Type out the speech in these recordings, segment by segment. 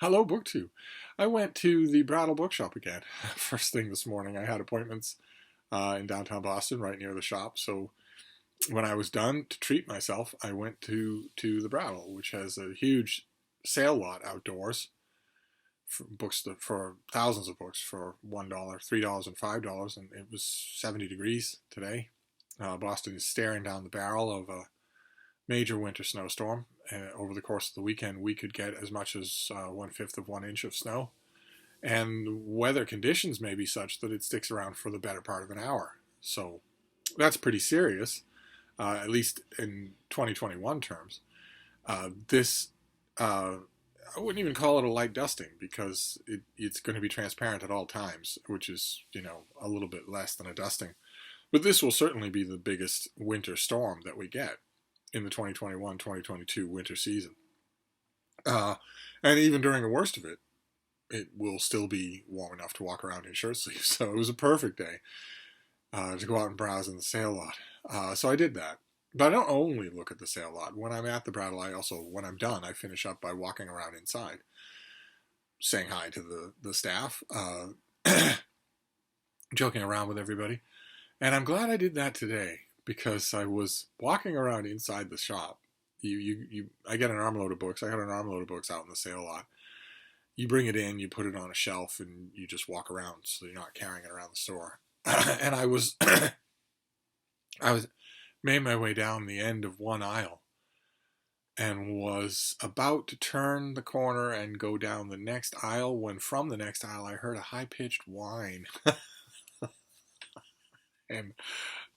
Hello, BookTube. I went to the Brattle Bookshop again. First thing this morning, I had appointments in downtown Boston, right near the shop. So when I was done to treat myself, I went to the Brattle, which has a huge sale lot outdoors for books for thousands of books for $1, $3, and $5, and it was 70 degrees today. Boston is staring down the barrel of a major winter snowstorm. Over the course of the weekend, we could get as much as 1/5 of 1 inch of snow. And weather conditions may be such that it sticks around for the better part of an hour. So that's pretty serious, at least in 2021 terms. This, I wouldn't even call it a light dusting because it's going to be transparent at all times, which is, a little bit less than a dusting. But this will certainly be the biggest winter storm that we get in the 2021-2022 winter season. And even during the worst of it, it will still be warm enough to walk around in shirt sleeves. So it was a perfect day to go out and browse in the sale lot. So I did that. But I don't only look at the sale lot. When I'm at the Brattle, when I'm done, I finish up by walking around inside, saying hi to the staff, joking around with everybody. And I'm glad I did that today because I was walking around inside the shop. I get an armload of books. I got an armload of books out in the sale lot. You bring it in, you put it on a shelf, and you just walk around, so you're not carrying it around the store. And I was made my way down the end of one aisle, and was about to turn the corner and go down the next aisle when from the next aisle I heard a high-pitched whine. And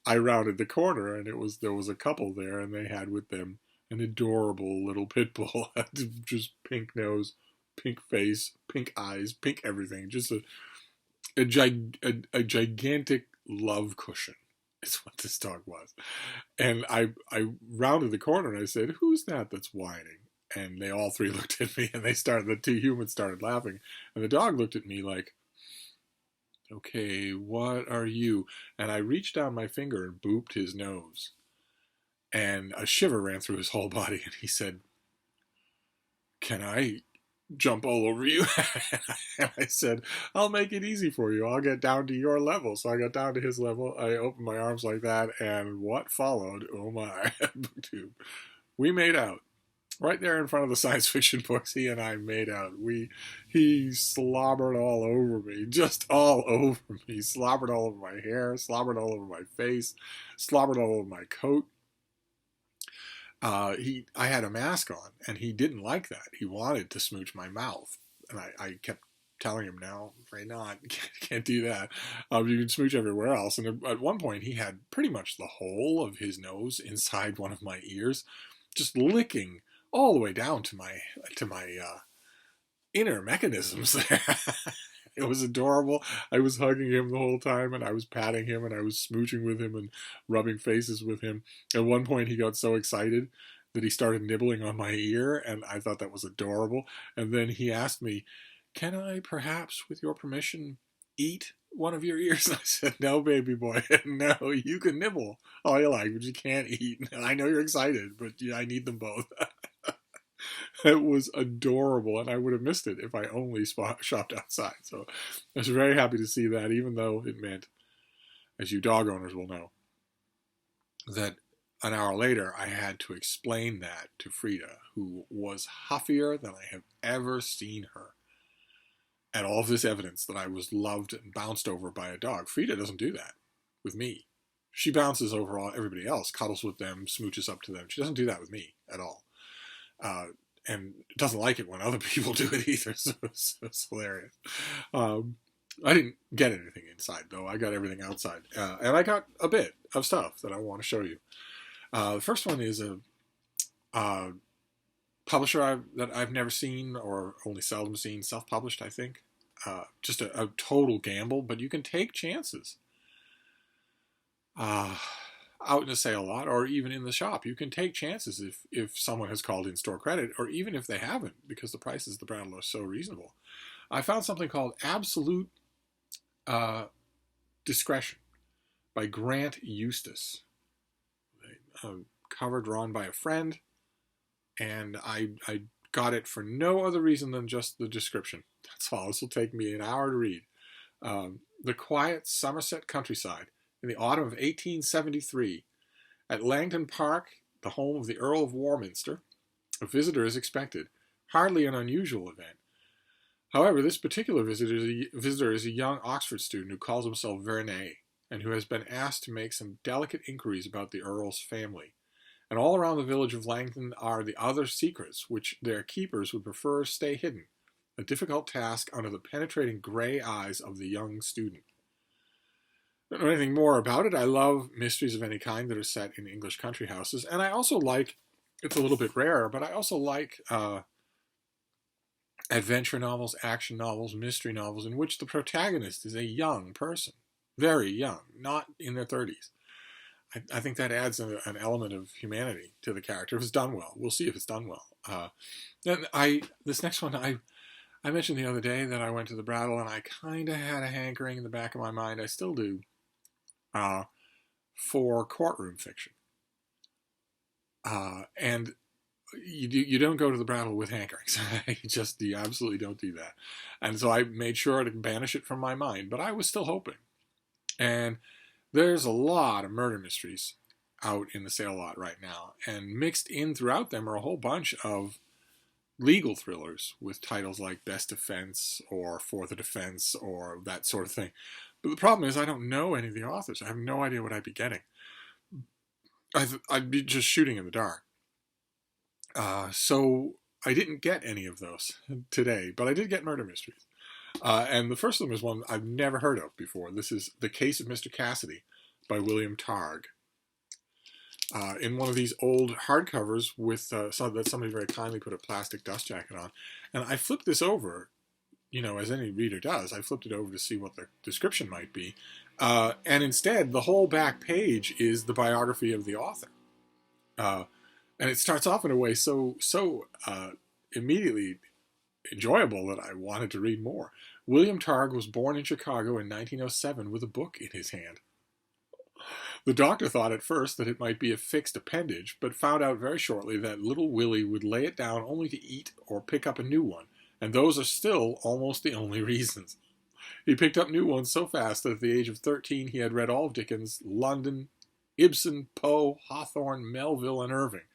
I rounded the corner, and there was a couple there, and they had with them an adorable little pit bull, just pink nose, pink face, pink eyes, pink everything, just a gigantic love cushion is what this dog was. And I rounded the corner and I said, "Who's that's whining?" And they all three looked at me, and the two humans started laughing, and the dog looked at me like, "Okay, what are you?" And I reached down my finger and booped his nose. And a shiver ran through his whole body, and he said, "Can I jump all over you?" And I said, "I'll make it easy for you. I'll get down to your level." So I got down to his level. I opened my arms like that, and what followed, oh my, BookTube. We made out. Right there in front of the science fiction books, he and I made out. He slobbered all over me, just all over me. Slobbered all over my hair, slobbered all over my face, slobbered all over my coat. I had a mask on, and he didn't like that. He wanted to smooch my mouth, and I kept telling him, "No, I'm afraid not. Can't do that. You can smooch everywhere else." And at one point, he had pretty much the whole of his nose inside one of my ears, just licking all the way down to my inner mechanisms there. It was adorable. I was hugging him the whole time, and I was patting him, and I was smooching with him and rubbing faces with him. At one point, he got so excited that he started nibbling on my ear, and I thought that was adorable. And then he asked me, "Can I perhaps, with your permission, eat one of your ears?" And I said, "No, baby boy, no, you can nibble all you like, but you can't eat. I know you're excited, but I need them both." It was adorable, and I would have missed it if I only shopped outside. So I was very happy to see that, even though it meant, as you dog owners will know, that an hour later I had to explain that to Frida, who was huffier than I have ever seen her, at all of this evidence that I was loved and bounced over by a dog. Frida doesn't do that with me. She bounces over everybody else, cuddles with them, smooches up to them. She doesn't do that with me at all. And doesn't like it when other people do it either, so it's hilarious. I didn't get anything inside, though. I got everything outside. And I got a bit of stuff that I want to show you. The first one is a publisher that I've never seen, or only seldom seen, self-published, I think. Just a total gamble, but you can take chances. Out in a sale lot, or even in the shop, you can take chances if someone has called in store credit, or even if they haven't, because the prices of the Brattle are so reasonable. I found something called Absolute Discretion by Grant Eustace. Cover drawn by a friend, and I got it for no other reason than just the description. That's all. This will take me an hour to read. The quiet Somerset countryside in the autumn of 1873. At Langton Park, the home of the Earl of Warminster, a visitor is expected. Hardly an unusual event. However, this particular visitor is a young Oxford student who calls himself Vernet, and who has been asked to make some delicate inquiries about the Earl's family. And all around the village of Langton are the other secrets which their keepers would prefer stay hidden, a difficult task under the penetrating grey eyes of the young student. I don't know anything more about it. I love mysteries of any kind that are set in English country houses, and I also like, it's a little bit rare, but I also like adventure novels, action novels, mystery novels in which the protagonist is a young person, very young, not in their 30s. I think that adds an element of humanity to the character if it's done well. We'll see if it's done well. This next one, I mentioned the other day that I went to the Brattle, and I kind of had a hankering in the back of my mind. I still do. For courtroom fiction. And you don't go to the Brattle with hankerings. You absolutely don't do that. And so I made sure to banish it from my mind, but I was still hoping. And there's a lot of murder mysteries out in the sale lot right now, and mixed in throughout them are a whole bunch of legal thrillers with titles like Best Defense or For the Defense or that sort of thing. But the problem is I don't know any of the authors. I have no idea what I'd be getting. I'd be just shooting in the dark. So I didn't get any of those today, but I did get murder mysteries. And the first of them is one I've never heard of before. This is The Case of Mr. Cassidy by William Targ. In one of these old hardcovers with that somebody very kindly put a plastic dust jacket on. And I flipped this over, as any reader does. I flipped it over to see what the description might be. And instead, the whole back page is the biography of the author. And it starts off in a way so immediately enjoyable that I wanted to read more. William Targ was born in Chicago in 1907 with a book in his hand. The doctor thought at first that it might be a fixed appendage, but found out very shortly that little Willie would lay it down only to eat or pick up a new one, and those are still almost the only reasons. He picked up new ones so fast that at the age of 13 he had read all of Dickens, London, Ibsen, Poe, Hawthorne, Melville, and Irving.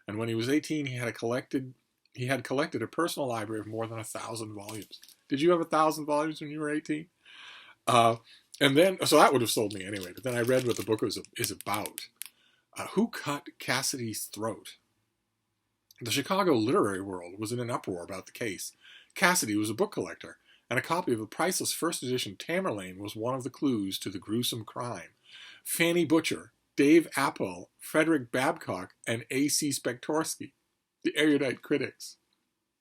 And when he was 18, he had collected a personal library of more than 1,000 volumes. Did you have 1,000 volumes when you were 18? And then, so that would have sold me anyway. But then I read what the book is about. Who cut Cassidy's throat? The Chicago literary world was in an uproar about the case. Cassidy was a book collector, and a copy of the priceless first edition Tamerlane was one of the clues to the gruesome crime. Fanny Butcher, Dave Appel, Frederick Babcock, and A.C. Spektorsky, the erudite critics.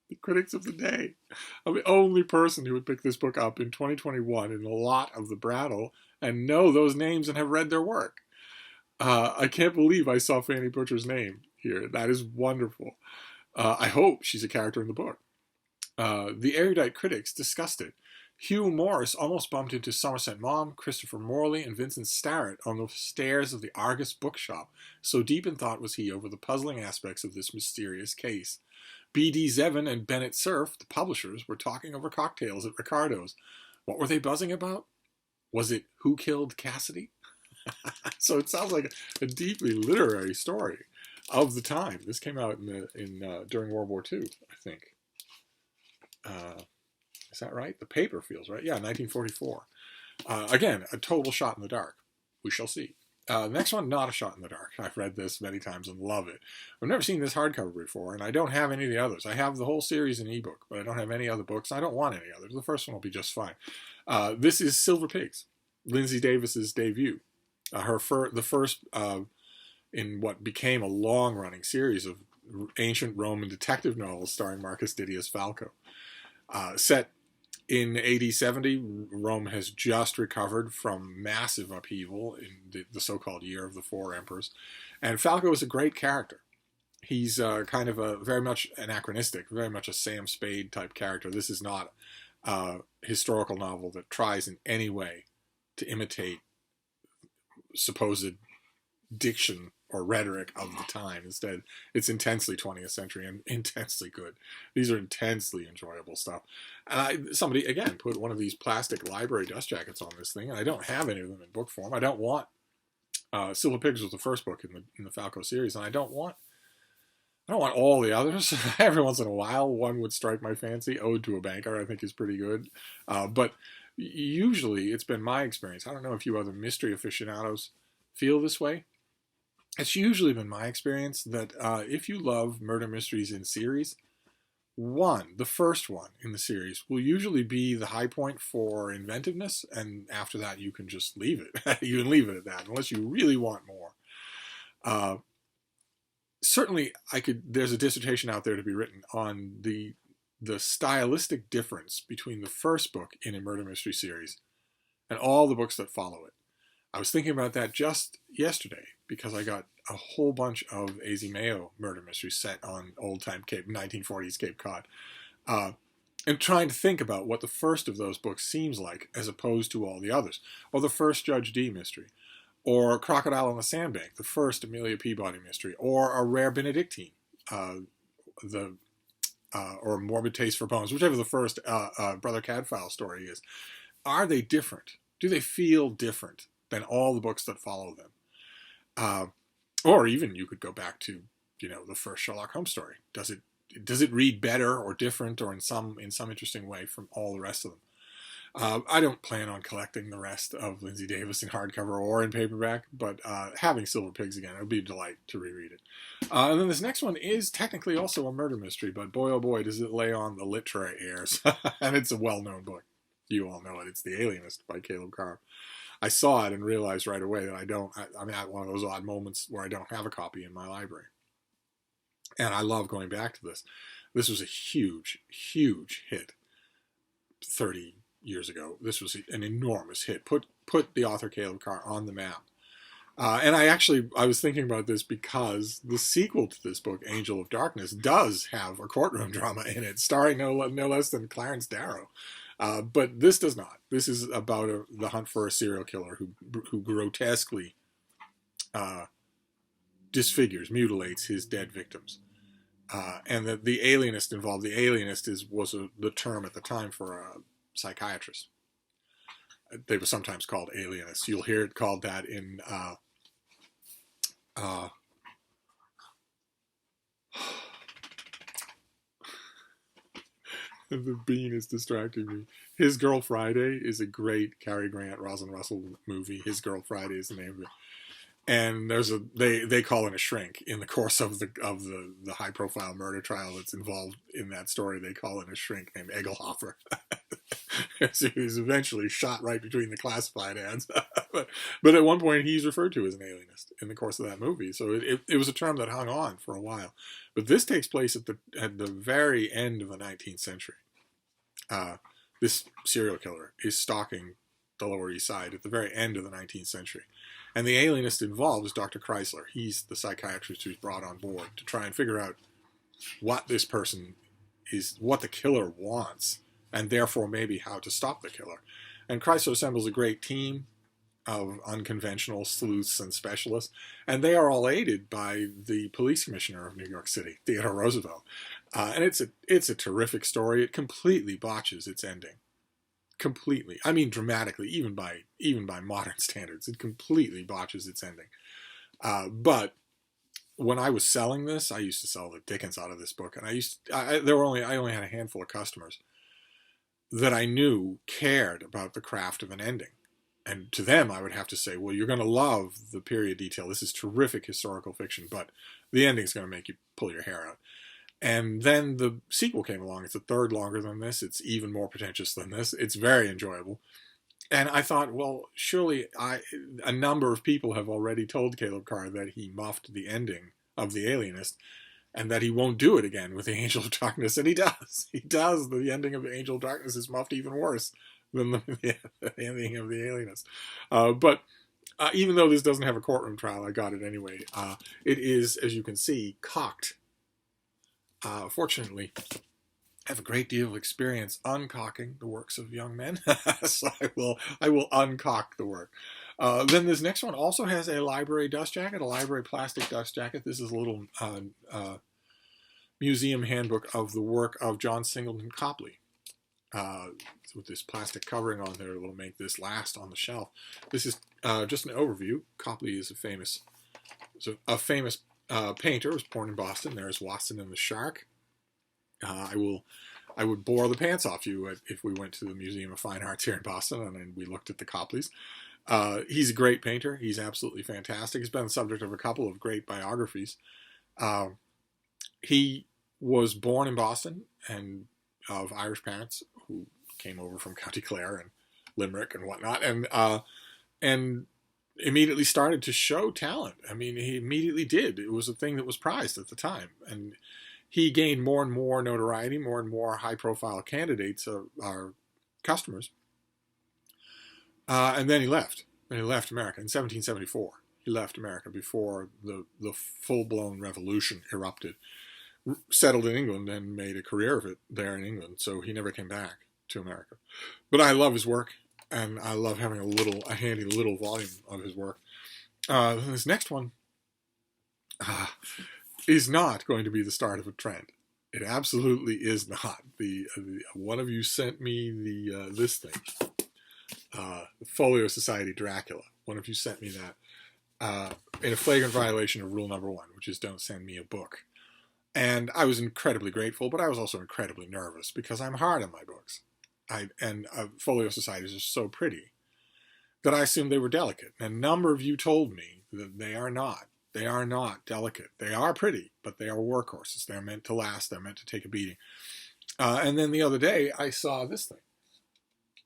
The critics of the day. I'm the only person who would pick this book up in 2021 in a lot of the Brattle and know those names and have read their work. I can't believe I saw Fanny Butcher's name here. That is wonderful. I hope she's a character in the book. The erudite critics discussed it. Hugh Morris almost bumped into Somerset Maugham, Christopher Morley, and Vincent Starrett on the stairs of the Argus bookshop. So deep in thought was he over the puzzling aspects of this mysterious case. B.D. Zevin and Bennett Cerf, the publishers, were talking over cocktails at Ricardo's. What were they buzzing about? Was it Who Killed Cassidy? So it sounds like a deeply literary story of the time. This came out during World War II, I think. Is that right? The paper feels right. Yeah, 1944. Again, a total shot in the dark. We shall see. Next one, not a shot in the dark. I've read this many times and love it. I've never seen this hardcover before, and I don't have any of the others. I have the whole series in ebook, but I don't have any other books. I don't want any others. The first one will be just fine. This is Silver Pigs, Lindsay Davis's debut. The first in what became a long-running series of ancient Roman detective novels starring Marcus Didius Falco. Set in AD 70, Rome has just recovered from massive upheaval in the so-called Year of the Four Emperors. And Falco is a great character. He's kind of very much anachronistic, very much a Sam Spade type character. This is not a historical novel that tries in any way to imitate supposed diction or rhetoric of the time. Instead, it's intensely 20th century and intensely good. These are intensely enjoyable stuff. And somebody, again, put one of these plastic library dust jackets on this thing, and I don't have any of them in book form. I don't want Silver Pigs was the first book in the Falco series, and I don't want all the others. Every once in a while, one would strike my fancy. Ode to a Banker, I think, is pretty good. But usually, it's been my experience. I don't know if you other mystery aficionados feel this way. It's usually been my experience that if you love murder mysteries in series, the first one in the series, will usually be the high point for inventiveness, and after that, you can just leave it. You can leave it at that, unless you really want more. Certainly, there's a dissertation out there to be written on the stylistic difference between the first book in a murder mystery series and all the books that follow it. I was thinking about that just yesterday because I got a whole bunch of A.Z. Mayo murder mysteries set on old-time 1940s Cape Cod. And trying to think about what the first of those books seems like as opposed to all the others. Or the first Judge Dee mystery. Or Crocodile on the Sandbank, the first Amelia Peabody mystery. Or A Rare Benedictine, or Morbid Taste for Bones, whichever the first Brother Cadfael story is. Are they different? Do they feel different than all the books that follow them? Or even you could go back to, the first Sherlock Holmes story. Does it read better or different or in some interesting way from all the rest of them? I don't plan on collecting the rest of Lindsay Davis in hardcover or in paperback, but having Silver Pigs again, it would be a delight to reread it. And then this next one is technically also a murder mystery, but boy oh boy does it lay on the literary airs. And it's a well-known book. You all know it. It's The Alienist by Caleb Carr. I saw it and realized right away that I'm at one of those odd moments where I don't have a copy in my library. And I love going back to this. This was a huge, huge hit 30 years ago. This was an enormous hit. Put the author Caleb Carr on the map. And I was thinking about this because the sequel to this book, Angel of Darkness, does have a courtroom drama in it, starring no less than Clarence Darrow. But this does not. This is about the hunt for a serial killer who grotesquely disfigures, mutilates his dead victims. And the alienist involved. The alienist was the term at the time for a psychiatrist. They were sometimes called alienists. You'll hear it called that in the bean is distracting me. His Girl Friday is a great Cary Grant, Rosalind Russell movie. His Girl Friday is the name of it. And they call in a shrink in the course of the high profile murder trial that's involved in that story. They call in a shrink named Egelhofer. So he's eventually shot right between the classified ads. but at one point he's referred to as an alienist in the course of that movie. So it was a term that hung on for a while. But this takes place at the very end of the 19th century. This serial killer is stalking the Lower East Side at the very end of the 19th century. And the alienist involved is Dr. Chrysler. He's the psychiatrist who's brought on board to try and figure out what this person is, what the killer wants, and therefore maybe how to stop the killer. And Chrysler assembles a great team of unconventional sleuths and specialists, and they are all aided by the police commissioner of New York City, Theodore Roosevelt. And it's a terrific story. It completely botches its ending. Completely. I mean, dramatically, even by modern standards, it completely botches its ending. But when I was selling this, I used to sell the dickens out of this book, and I only had a handful of customers that I knew cared about the craft of an ending. And to them, I would have to say, well, you're going to love the period detail. This is terrific historical fiction, but the ending's going to make you pull your hair out. And then the sequel came along. It's a third longer than this. It's even more pretentious than this. It's very enjoyable. And I thought, well, surely a number of people have already told Caleb Carr that he muffed the ending of The Alienist and that he won't do it again with The Angel of Darkness. And he does. He does. The ending of The Angel of Darkness is muffed even worse than the ending of The Alienist. But even though this doesn't have a courtroom trial, I got it anyway. It is, as you can see, cocked. Fortunately, I have a great deal of experience uncocking the works of young men, so I will uncock the work. Then this next one also has a library dust jacket, a library plastic dust jacket. This is a little museum handbook of the work of John Singleton Copley. With this plastic covering on there, it'll make this last on the shelf. This is just an overview. Copley is a famous painter. Was born in Boston. There's Watson and the Shark. I would bore the pants off you if we went to the Museum of Fine Arts here in Boston and we looked at the Copleys. He's a great painter. He's absolutely fantastic. He's been the subject of a couple of great biographies. He was born in Boston and of Irish parents who came over from County Clare and Limerick and whatnot, and immediately started to show talent. I mean, he immediately did. It was a thing that was prized at the time, and he gained more and more notoriety, more and more high-profile candidates are customers. And then he left. And he left America in 1774. He left America before the full-blown revolution erupted. Settled in England and made a career of it there in England. So he never came back to America. But I love his work, and I love having a handy little volume of his work. This next one is not going to be the start of a trend. It absolutely is not. One of you sent me this thing, the Folio Society Dracula. One of you sent me that in a flagrant violation of rule number 1, which is don't send me a book. And I was incredibly grateful, but I was also incredibly nervous because I'm hard on my books. Folio Societies are so pretty that I assumed they were delicate. And a number of you told me that they are not. They are not delicate. They are pretty, but they are workhorses. They're meant to last. They're meant to take a beating. And then the other day, I saw this thing.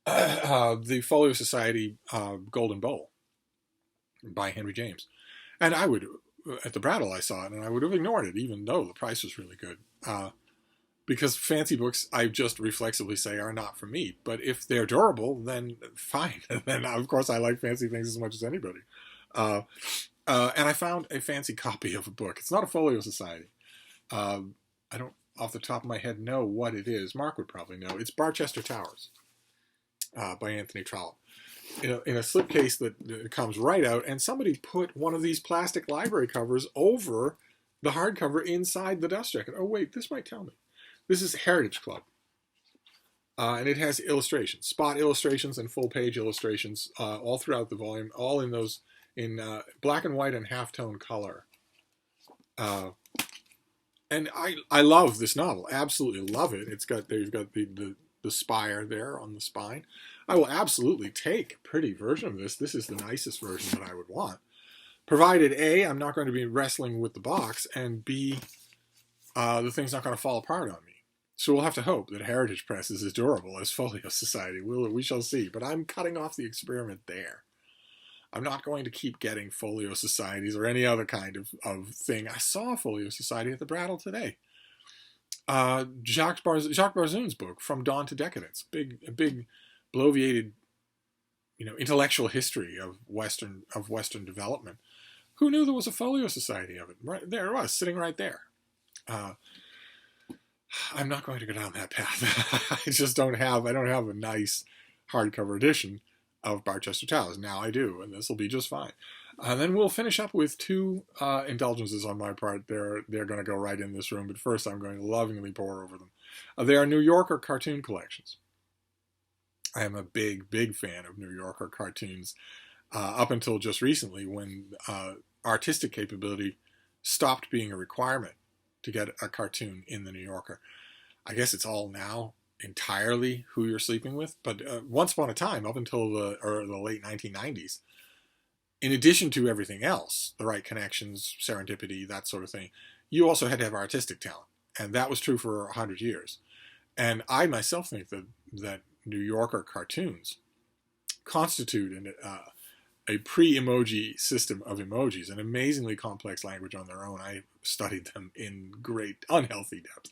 The Folio Society Golden Bowl by Henry James. And at the Brattle, I saw it, and I would have ignored it, even though the price was really good. Because fancy books, I just reflexively say, are not for me. But if they're durable, then fine. Then, of course, I like fancy things as much as anybody. And I found a fancy copy of a book. It's not a Folio Society. I don't, off the top of my head, know what it is. Mark would probably know. It's Barchester Towers by Anthony Trollope. In a slipcase that comes right out, and somebody put one of these plastic library covers over the hardcover inside the dust jacket. Oh, wait, this might tell me. This is Heritage Club. And it has illustrations, spot illustrations and full-page illustrations all throughout the volume, all in those in black and white and halftone color. And I love this novel. Absolutely love it. You've got the spire there on the spine. I will absolutely take a pretty version of this. This is the nicest version that I would want. Provided A, I'm not going to be wrestling with the box, and B, the thing's not going to fall apart on me. So we'll have to hope that Heritage Press is as durable as Folio Society. We shall see. But I'm cutting off the experiment there. I'm not going to keep getting Folio Societies or any other kind of thing. I saw a Folio Society at the Brattle today. Jacques Barzun's book, From Dawn to Decadence. A big bloviated, intellectual history of Western development. Who knew there was a Folio Society of it? Right there it was, sitting right there. I'm not going to go down that path. I don't have a nice hardcover edition of Barchester Towers. Now I do, and this will be just fine. And then we'll finish up with 2 indulgences on my part. They're going to go right in this room, but first I'm going to lovingly pore over them. They are New Yorker cartoon collections. I am a big, big fan of New Yorker cartoons up until just recently when artistic capability stopped being a requirement to get a cartoon in the New Yorker. I guess it's all now entirely who you're sleeping with, but once upon a time, up until the late 1990s, in addition to everything else, the right connections, serendipity, that sort of thing, you also had to have artistic talent, and that was true for 100 years. And I myself think that New Yorker cartoons constitute a pre-emoji system of emojis, an amazingly complex language on their own. I studied them in great unhealthy depth.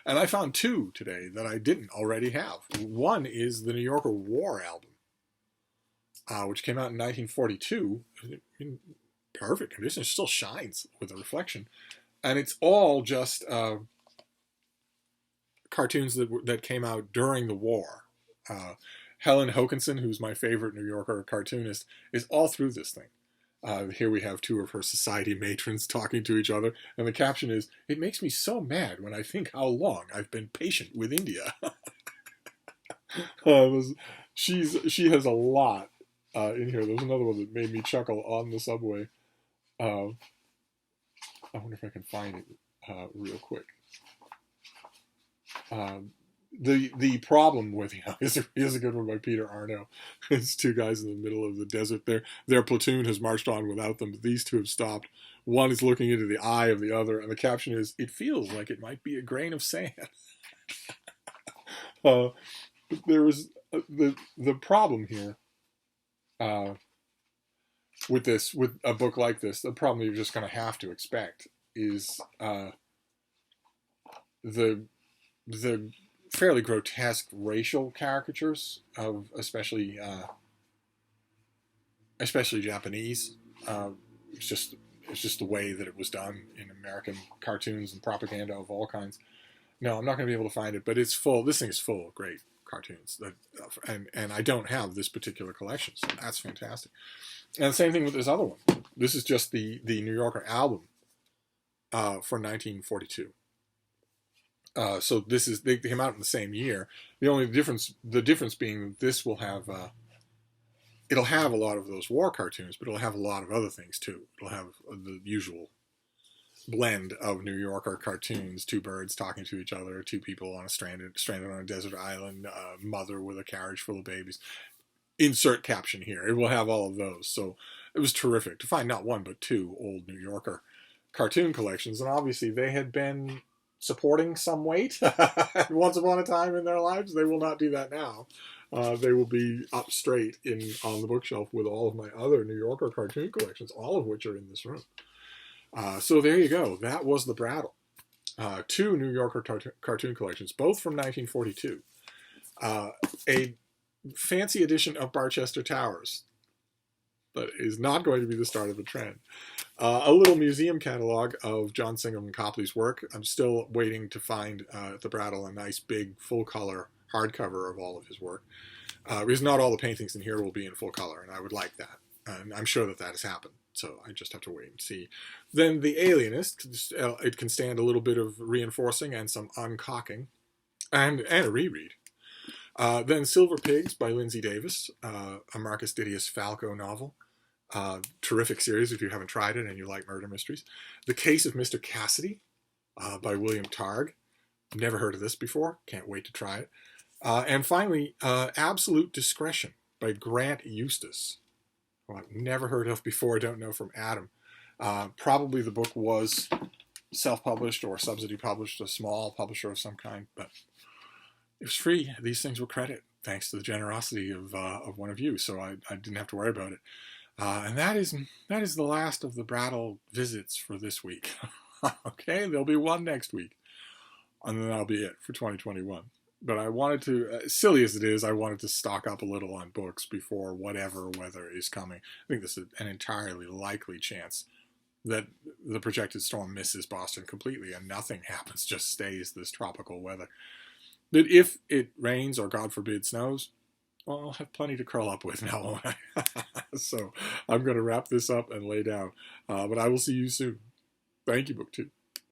And I found 2 today that I didn't already have. One is the New Yorker War album, which came out in 1942, in perfect condition. It still shines with a reflection. And it's all just cartoons that came out during the war. Helen Hokinson, who's my favorite New Yorker cartoonist, is all through this thing. Here we have two of her society matrons talking to each other, and the caption is, "It makes me so mad when I think how long I've been patient with India." She has a lot in here. There's another one that made me chuckle on the subway. I wonder if I can find it real quick. The problem with, here's a good one by Peter Arno. It's two guys in the middle of the desert. Their platoon has marched on without them, but these two have stopped. One is looking into the eye of the other, and the caption is, "It feels like it might be a grain of sand." There was the problem here with a book like this. The problem you're just going to have to expect is the fairly grotesque racial caricatures of especially Japanese. It's just the way that it was done in American cartoons and propaganda of all kinds. No, I'm not going to be able to find it, but it's full. This thing is full of great cartoons, and I don't have this particular collection, so that's fantastic. And the same thing with this other one. This is just the New Yorker album for 1942. So they came out in the same year. The difference being that this will have it'll have a lot of those war cartoons, but it'll have a lot of other things too. It'll have the usual blend of New Yorker cartoons: two birds talking to each other, two people on stranded on a desert island, a mother with a carriage full of babies. Insert caption here. It will have all of those. So it was terrific to find not one but two old New Yorker cartoon collections, and obviously they had been supporting some weight once upon a time in their lives. They will not do that now. They will be up straight on the bookshelf with all of my other New Yorker cartoon collections, all of which are in this room. So there you go. That was the Brattle. Two New Yorker cartoon collections, both from 1942. A fancy edition of Barchester Towers, but is not going to be the start of a trend. A little museum catalog of John Singleton Copley's work. I'm still waiting to find at the Brattle a nice big full color hardcover of all of his work. Because not all the paintings in here will be in full color, and I would like that. And I'm sure that has happened, so I just have to wait and see. Then The Alienist, it can stand a little bit of reinforcing and some uncocking, and a reread. Then Silver Pigs by Lindsay Davis, a Marcus Didius Falco novel. Terrific series if you haven't tried it and you like murder mysteries. The Case of Mr. Cassidy by William Targ. Never heard of this before. Can't wait to try it. And finally, Absolute Discretion by Grant Eustace, who I've never heard of before. Don't know from Adam. Probably the book was self-published or subsidy published, a small publisher of some kind, but it was free. These things were credit, thanks to the generosity of one of you, so I didn't have to worry about it. And that is the last of the Brattle visits for this week. Okay, there'll be one next week, and then that'll be it for 2021. But I wanted to, silly as it is, I wanted to stock up a little on books before whatever weather is coming. I think this is an entirely likely chance that the projected storm misses Boston completely and nothing happens, just stays this tropical weather. But if it rains or, God forbid, snows, well, I'll have plenty to curl up with now, won't I? So I'm going to wrap this up and lay down. But I will see you soon. Thank you, BookTube.